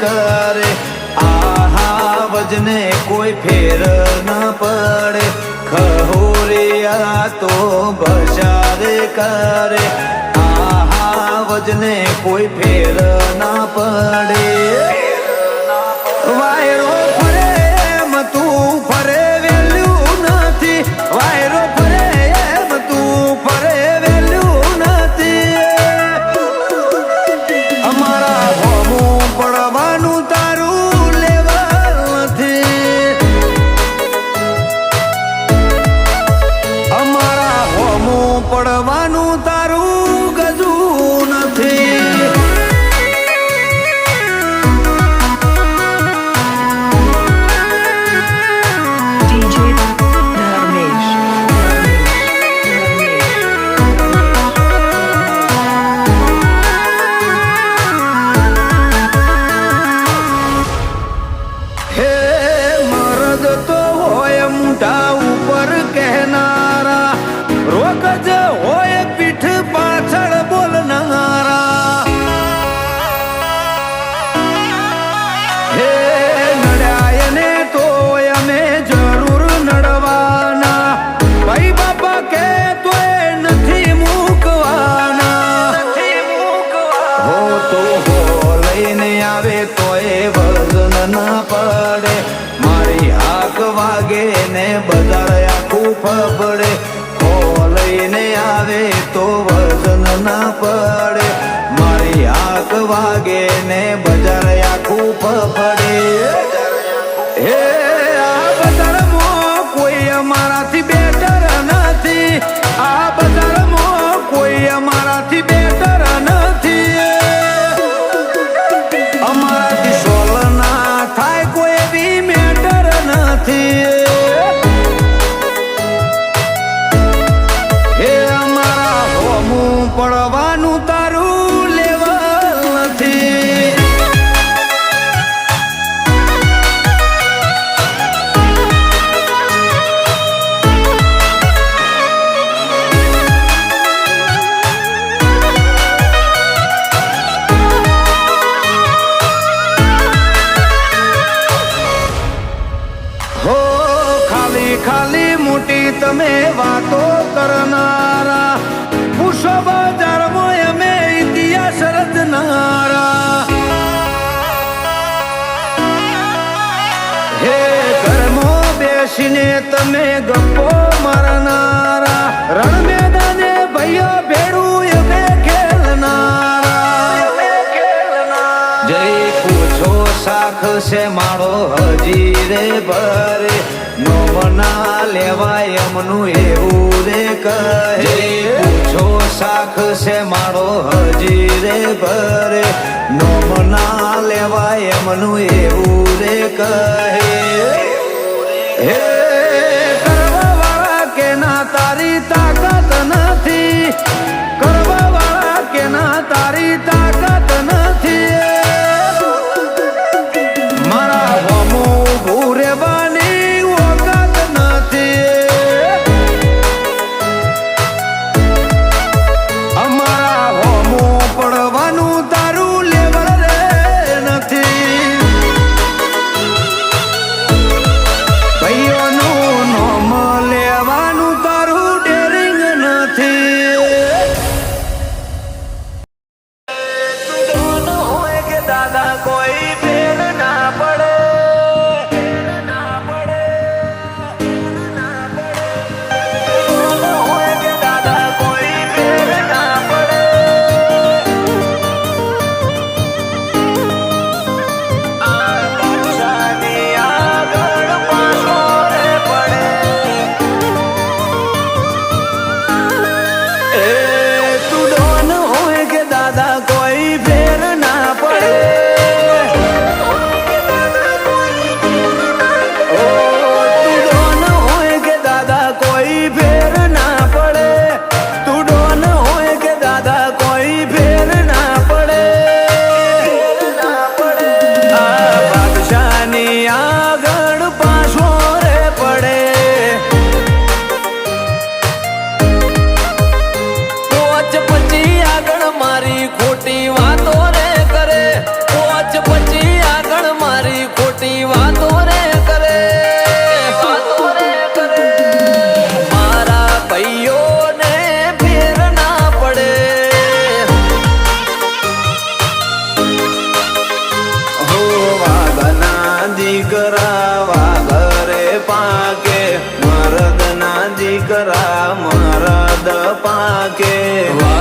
કરે આહા વજને કોઈ ફેર ન પડે ખહોરિયા તો બજારે કરે આહા વજને કોઈ ફેર ના પડે વાયરો ફરે એમ તું ફરે વેલ્યું નથી વાયરો ફરે એમ તું ફરે વેલ્યું નથી અમારા હોમું પડવાનું તારું લેવલ નથી અમારા હોમું પડવાનું તારું ગજું નથી ઉપર કહેનારા રોક જ હોય પીઠ પાછળ બોલનારા હે નડ્યા ને તો અમે જરૂર નડવાના ભાઈ બાપા કે તોય નથી મૂકવાના હો તો હો લઈને આવે તોય વજન ના પડે મારી હાક વાગે ને બજાર આખું ફફડે હો લઈને આવે તો વજન ના પડે મારી હાક વાગે ને બજાર આખું ફફડે હે આ બજારમાં કોઈ અમારાથી બેટર નથી આ બજારમાં કોઈ અમારાથી બેટર નથી અમારાથી સોલ ના થાય કોઈ બી મેટર નથી હે અમારા હોમું પડવાનું તારું લેવલ નથી હો ખાલી ખાલી મોટી તમે વાતો કરનારા પૂછો બજારમાં અમે ઇતિહાસ રચનારા હે ઘરમાં બેસીને તમે ગપ્પો મારનારા રણ મેદાને ભાઈઓ ભેડું અમે ખેલનારા જય પૂછો શાખ છે મારો હજી રે ભરે નોમના લેવાય એમનું એવું રે કહે પૂછો શાખ છે મારો હજી રે ભરે નોમના લેવાય એમનું એવું રે કહે હે કરવા વાળા કે ના તારી તાકાત નથી કરવા વાળા કે ના તારી તાકાત નથી મારા હોમું ઊભું રહેવાની ઓકાત નથી અમારા હોમું પડવાનું તારું લેવલ રે નથી ભાઈઓનું નોમ લેવાનું તારું ડેરિંગ નથી તું હોય કે દાદા કોઈ ફેર ના પડે હોય કે દાદા કોઈ ફેર ના પડે આ બાદશાહની આગળ પાછો રે પડે એ તું ડોન હોય કે દાદા કોઈ ફેર ના પડે ઓ તું ડોન હોય કે દાદા કોઈ ફેર ના પડે તું ડોન હોય કે દાદા કોઈ ફેર ના પડે આ બાદશાહની આગળ પાછો રે પડે પોચ પછી આગળ મારી ખોટી વાતો રે કરે પોચ પછી પાકે